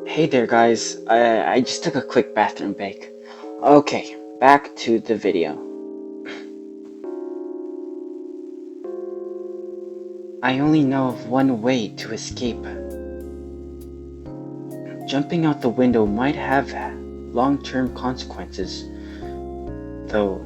Hey there guys, I just took a quick bathroom break. Okay, back to the video. I only know of one way to escape. Jumping out the window might have long-term consequences, though,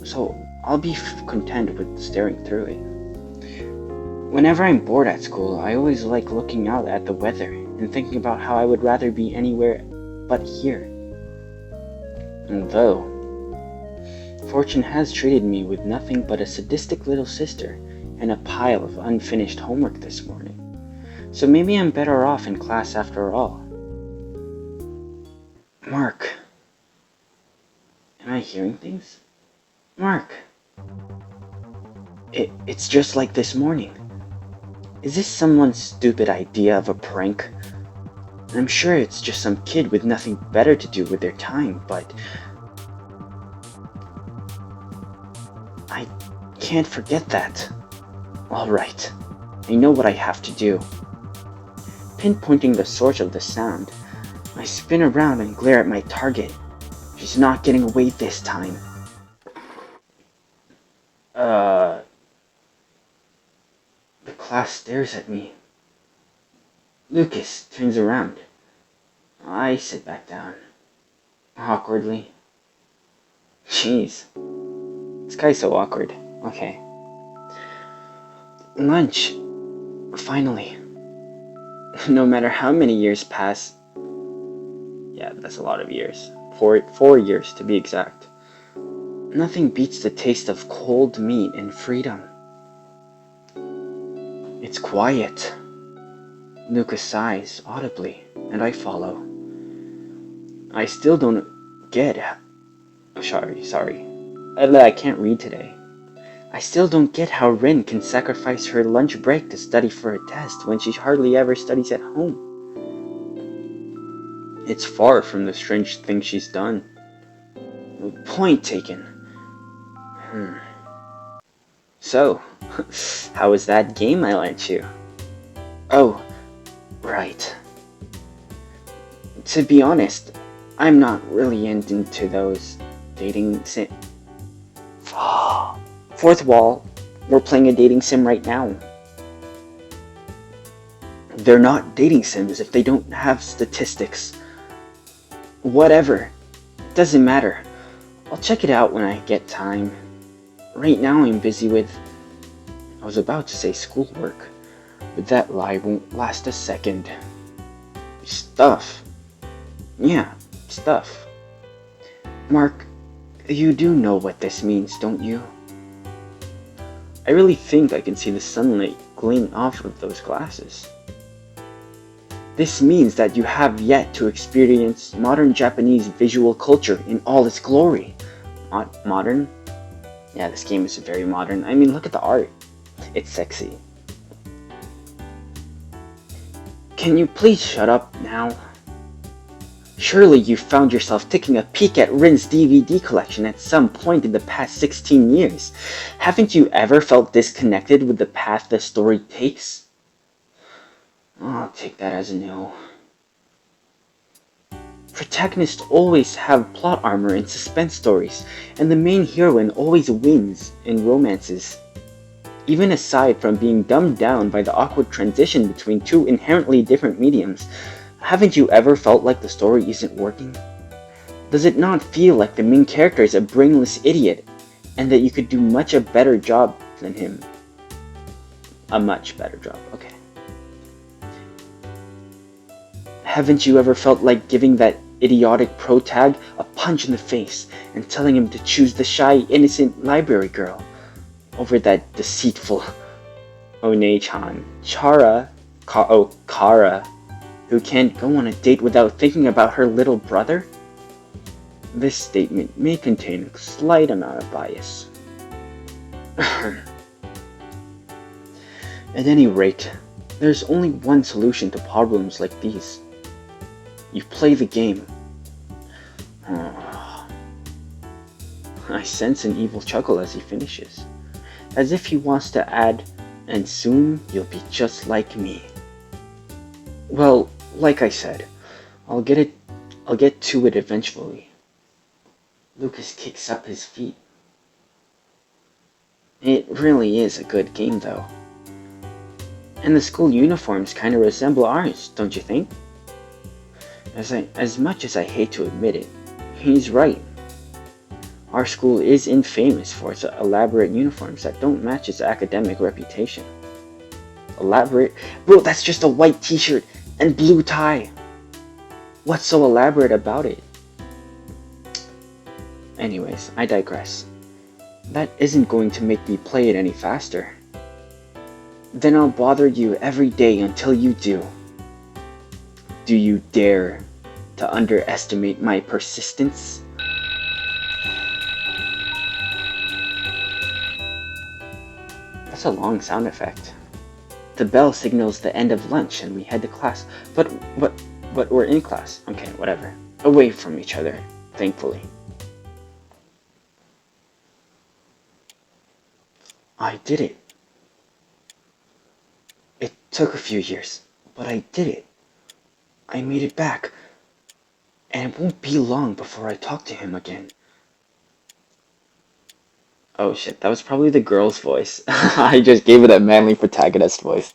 so I'll be content with staring through it. Whenever I'm bored at school, I always like looking out at the weather and thinking about how I would rather be anywhere but here. And though fortune has treated me with nothing but a sadistic little sister and a pile of unfinished homework this morning, so maybe I'm better off in class after all. Mark. Am I hearing things? Mark. It's just like this morning. Is this someone's stupid idea of a prank? I'm sure it's just some kid with nothing better to do with their time, but I can't forget that. Alright, I know what I have to do. Pinpointing the source of the sound, I spin around and glare at my target. She's not getting away this time. The class stares at me. Lucas turns around. I sit back down. Awkwardly. Jeez. This guy's so awkward. Okay. Lunch. Finally. No matter how many years pass. Yeah, that's a lot of years. 4 years to be exact. Nothing beats the taste of cold meat and freedom. It's quiet. Lucas sighs audibly, and I follow. I still don't get... Sorry. I can't read today. I still don't get how Rin can sacrifice her lunch break to study for a test when she hardly ever studies at home. It's far from the strange thing she's done. Point taken. So, how was that game I lent you? Oh, right. To be honest, I'm not really into those dating sim. Fourth wall, we're playing a dating sim right now. They're not dating sims if they don't have statistics. Whatever, doesn't matter. I'll check it out when I get time. Right now I'm busy with... I was about to say schoolwork, but that lie won't last a second. Stuff. Yeah, stuff. Mark, you do know what this means, don't you? I really think I can see the sunlight gleaming off of those glasses. This means that you have yet to experience modern Japanese visual culture in all its glory. Modern? Yeah, this game is very modern. I mean, look at the art. It's sexy. Can you please shut up now? Surely you found yourself taking a peek at Rin's DVD collection at some point in the past 16 years. Haven't you ever felt disconnected with the path the story takes? I'll take that as a no. Protagonists always have plot armor in suspense stories, and the main heroine always wins in romances. Even aside from being dumbed down by the awkward transition between two inherently different mediums, haven't you ever felt like the story isn't working? Does it not feel like the main character is a brainless idiot, and that you could do much a better job than him? A much better job, okay. Haven't you ever felt like giving that idiotic protag a punch in the face and telling him to choose the shy, innocent library girl over that deceitful One-chan, Kara, who can't go on a date without thinking about her little brother? This statement may contain a slight amount of bias. At any rate, there's only one solution to problems like these. You play the game. I sense an evil chuckle as he finishes, as if he wants to add, and soon you'll be just like me. Well, Like I said, I'll get to it eventually. Lucas kicks up his feet. It really is a good game, though. And the school uniforms kind of resemble ours, don't you think? As much as I hate to admit it, he's right. Our school is infamous for its elaborate uniforms that don't match its academic reputation. Elaborate? Bro, that's just a white t-shirt and blue tie. What's so elaborate about it? Anyways, I digress. That isn't going to make me play it any faster. Then I'll bother you every day until you do. Do you dare to underestimate my persistence? That's a long sound effect. The bell signals the end of lunch and we head to class. But we're in class. Okay, whatever. Away from each other, thankfully. I did it. It took a few years, but I did it. I made it back. And it won't be long before I talk to him again. Oh shit, that was probably the girl's voice. I just gave it a manly protagonist voice.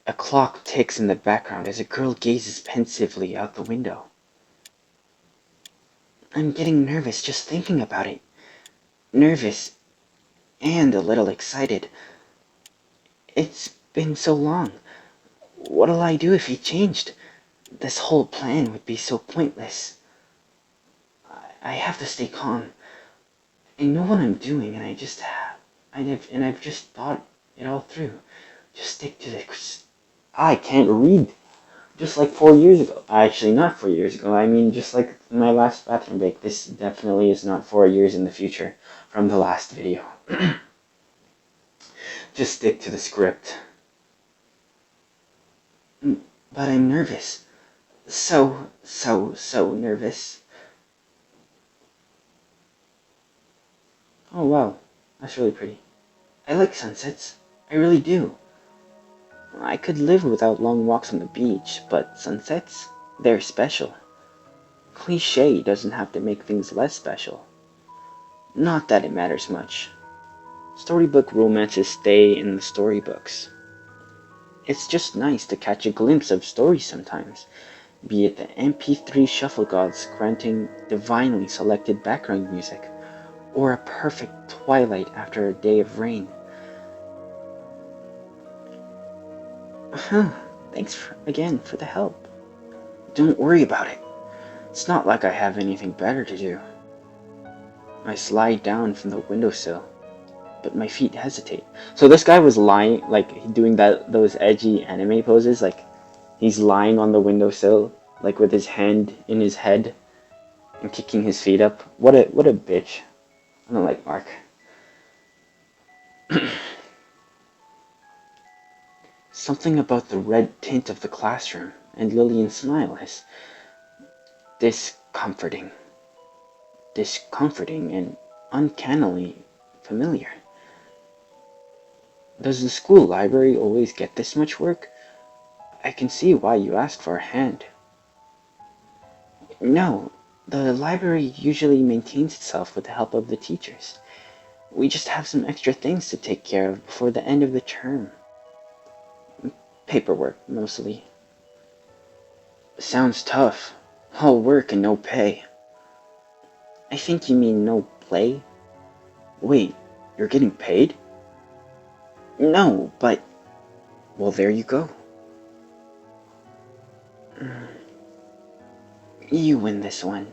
A clock ticks in the background as a girl gazes pensively out the window. I'm getting nervous just thinking about it. Nervous and a little excited. It's been so long. What'll I do if he changed? This whole plan would be so pointless. I have to stay calm. I know what I'm doing, and I've just thought it all through. Just stick to this. I can't read. Just like 4 years ago. Actually, not 4 years ago. I mean, just like my last bathroom break. This definitely is not 4 years in the future from the last video. Just stick to the script. But I'm nervous. So nervous. Oh wow, that's really pretty. I like sunsets. I really do. I could live without long walks on the beach, but sunsets, they're special. Cliché doesn't have to make things less special. Not that it matters much. Storybook romances stay in the storybooks. It's just nice to catch a glimpse of stories sometimes, be it the MP3 shuffle gods granting divinely selected background music, or a perfect twilight after a day of rain. Thanks again for the help. Don't worry about it. It's not like I have anything better to do. I slide down from the windowsill, but my feet hesitate. So this guy was lying, like doing those edgy anime poses, like he's lying on the windowsill, like with his hand in his head and kicking his feet up. What a bitch. I don't like Mark. Something about the red tint of the classroom and Lillian's smile is discomforting and uncannily familiar. Does the school library always get this much work? I can see why you asked for a hand. No, the library usually maintains itself with the help of the teachers. We just have some extra things to take care of before the end of the term. Paperwork, mostly. Sounds tough. All work and no pay. I think you mean no play? Wait, you're getting paid? No, but... Well, there you go. You win this one.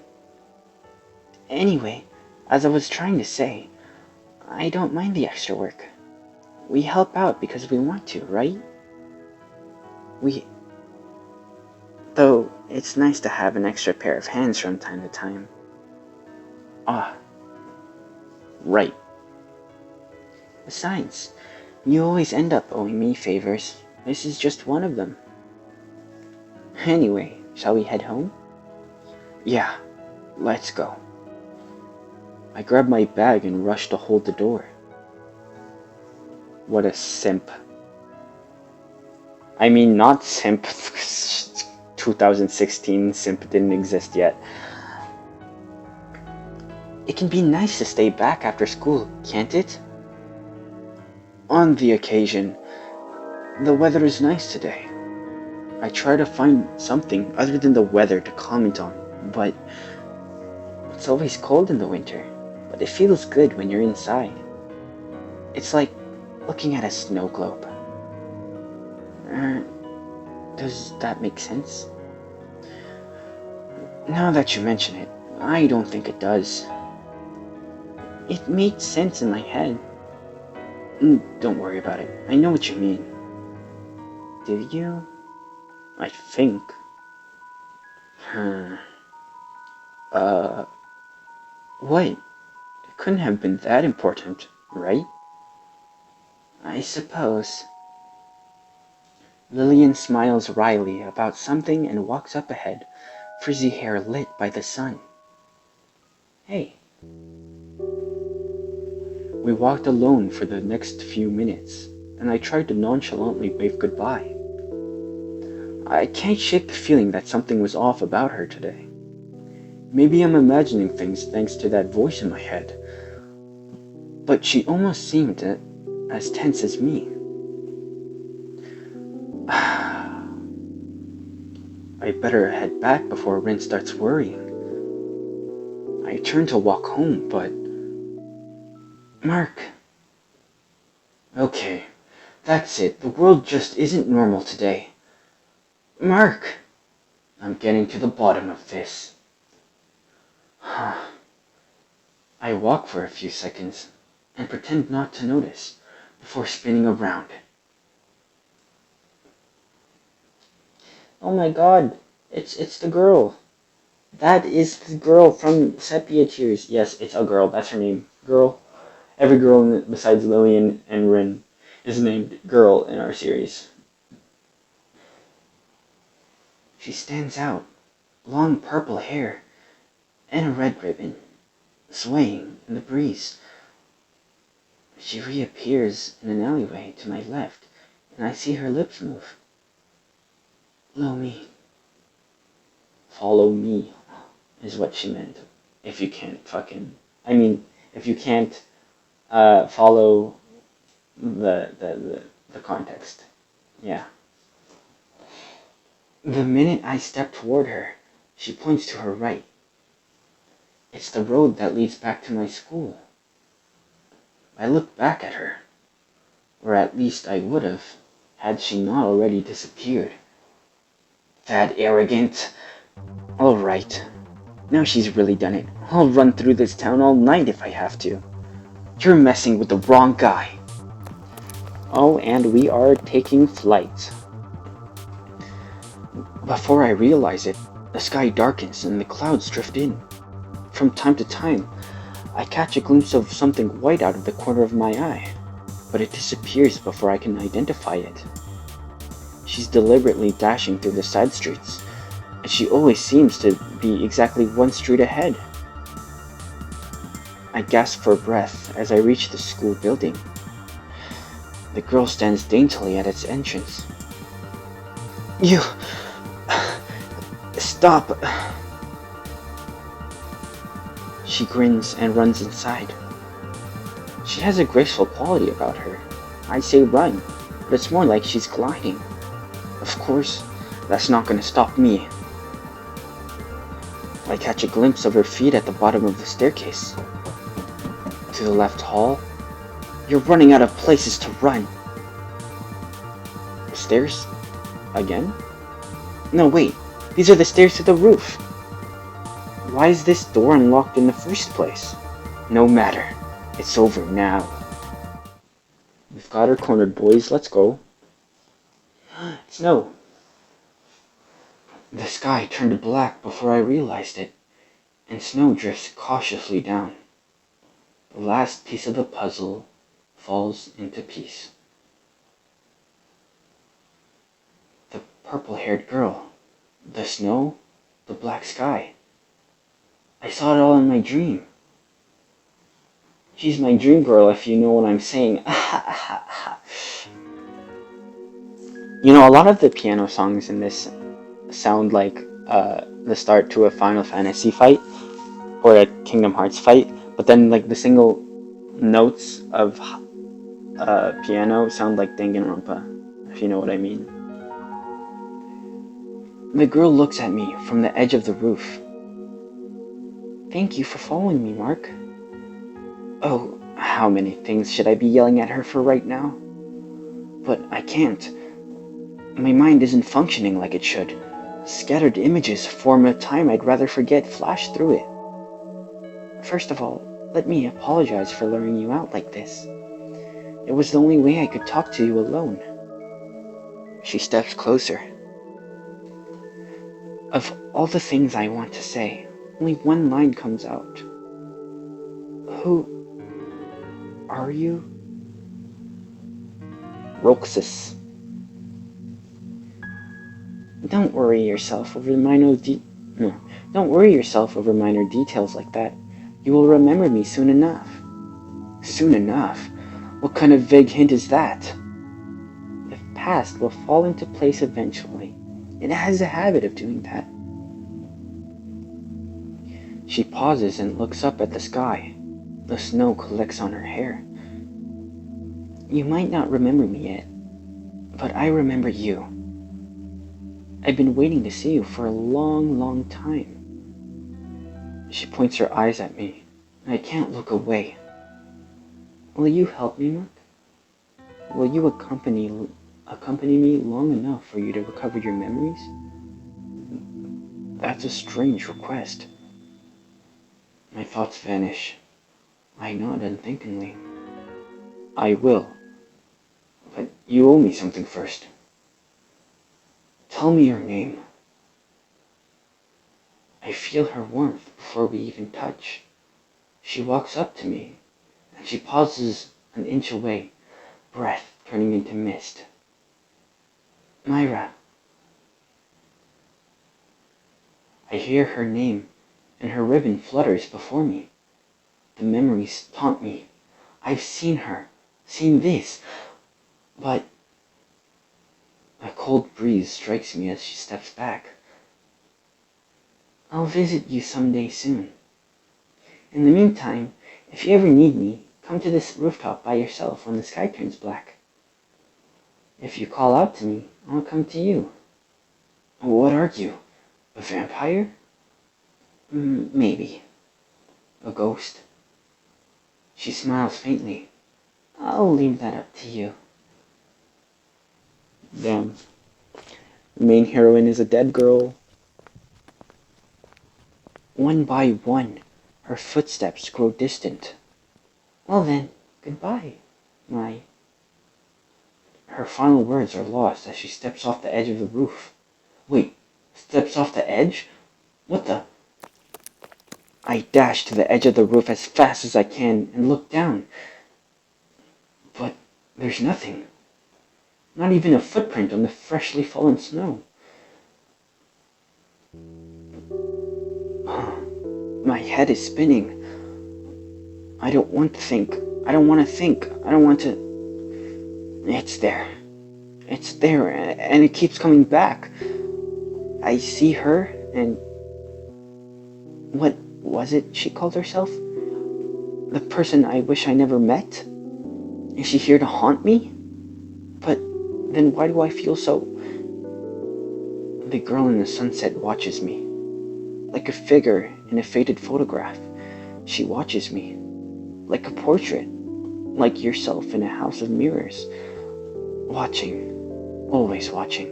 Anyway, as I was trying to say, I don't mind the extra work. We help out because we want to, right? Though, it's nice to have an extra pair of hands from time to time. Ah, right. Besides, you always end up owing me favors. This is just one of them. Anyway, shall we head home? Yeah, let's go. I grab my bag and rush to hold the door. What a simp. I mean, not simp, 2016 simp didn't exist yet. It can be nice to stay back after school, can't it? On the occasion. The weather is nice today. I try to find something other than the weather to comment on, but it's always cold in the winter, but it feels good when you're inside. It's like looking at a snow globe. Does that make sense? Now that you mention it, I don't think it does. It made sense in my head. Don't worry about it. I know what you mean. Do you? I think. What? It couldn't have been that important, right? I suppose. Lillian smiles wryly about something and walks up ahead, frizzy hair lit by the sun. Hey. We walked alone for the next few minutes, and I tried to nonchalantly wave goodbye. I can't shake the feeling that something was off about her today. Maybe I'm imagining things thanks to that voice in my head, but she almost seemed as tense as me. I better head back before Rin starts worrying. I turn to walk home, but... Mark. Okay, that's it. The world just isn't normal today. Mark! I'm getting to the bottom of this. I walk for a few seconds and pretend not to notice before spinning around. Oh my god, it's the girl. That is the girl from Sepia Tears. Yes, it's a girl, that's her name. Girl. Every girl besides Lillian and Rin is named Girl in our series. She stands out, long purple hair and a red ribbon, swaying in the breeze. She reappears in an alleyway to my left, and I see her lips move. Follow me, is what she meant. If you can't if you can't follow the context. Yeah. The minute I step toward her, she points to her right. It's the road that leads back to my school. I look back at her, or at least I would have, had she not already disappeared. That arrogant. Alright, now she's really done it. I'll run through this town all night if I have to. You're messing with the wrong guy. Oh, and we are taking flight. Before I realize it, the sky darkens and the clouds drift in. From time to time, I catch a glimpse of something white out of the corner of my eye, but it disappears before I can identify it. She's deliberately dashing through the side streets, and she always seems to be exactly one street ahead. I gasp for breath as I reach the school building. The girl stands daintily at its entrance. You... Stop! She grins and runs inside. She has a graceful quality about her. I say run, but it's more like she's gliding. Of course, that's not going to stop me. I catch a glimpse of her feet at the bottom of the staircase. To the left hall. You're running out of places to run. The stairs? Again? No, wait. These are the stairs to the roof. Why is this door unlocked in the first place? No matter. It's over now. We've got her cornered, boys. Let's go. Snow. The sky turned black before I realized it, and snow drifts cautiously down. The last piece of the puzzle falls into peace. The purple-haired girl, the snow, the black sky. I saw it all in my dream. She's my dream girl, if you know what I'm saying. You know, a lot of the piano songs in this sound like the start to a Final Fantasy fight or a Kingdom Hearts fight, but then like the single notes of piano sound like Danganronpa, if you know what I mean. The girl looks at me from the edge of the roof. Thank you for following me, Mark. Oh, how many things should I be yelling at her for right now? But I can't. My mind isn't functioning like it should. Scattered images form a time I'd rather forget flash through it. First of all, let me apologize for luring you out like this. It was the only way I could talk to you alone. She steps closer. Of all the things I want to say, only one line comes out. Who are you? Roxas. Don't worry yourself over minor details like that. You will remember me soon enough. Soon enough? What kind of vague hint is that? The past will fall into place eventually. It has a habit of doing that. She pauses and looks up at the sky. The snow collects on her hair. You might not remember me yet, but I remember you. I've been waiting to see you for a long, long time. She points her eyes at me, and I can't look away. Will you help me, Mark? Will you accompany me long enough for you to recover your memories? That's a strange request. My thoughts vanish. I nod unthinkingly. I will. But you owe me something first. Tell me your name. I feel her warmth before we even touch. She walks up to me, and she pauses an inch away, breath turning into mist. Myra. I hear her name, and her ribbon flutters before me. The memories taunt me. I've seen her, seen this, but a cold breeze strikes me as she steps back. I'll visit you someday soon. In the meantime, if you ever need me, come to this rooftop by yourself when the sky turns black. If you call out to me, I'll come to you. What are you? A vampire? Maybe. A ghost? She smiles faintly. I'll leave that up to you. Damn. The main heroine is a dead girl. One by one, her footsteps grow distant. Well then, goodbye, my... Her final words are lost as she steps off the edge of the roof. Wait, steps off the edge? What the... I dash to the edge of the roof as fast as I can and look down. But there's nothing. Not even a footprint on the freshly fallen snow. My head is spinning. I don't want to think. I don't want to... It's there. It's there, and it keeps coming back. I see her, and... What was it she called herself? The person I wish I never met? Is she here to haunt me? But then why do I feel so... The girl in the sunset watches me. Like a figure in a faded photograph. She watches me. Like a portrait. Like yourself in a house of mirrors. Watching. Always watching.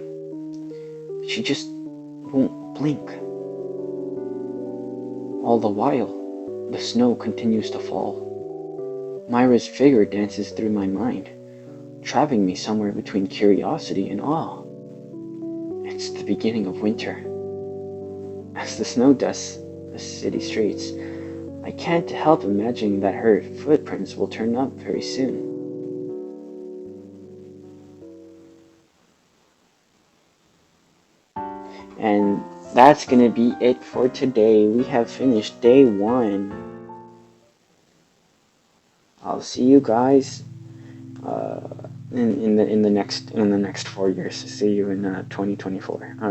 She just won't blink. All the while, the snow continues to fall. Myra's figure dances through my mind, trapping me somewhere between curiosity and awe. It's the beginning of winter. As the snow dusts the city streets, I can't help imagining that her footprints will turn up very soon. And that's gonna be it for today. We have finished day 1. I'll see you guys in the next 4 years. See you in 2024.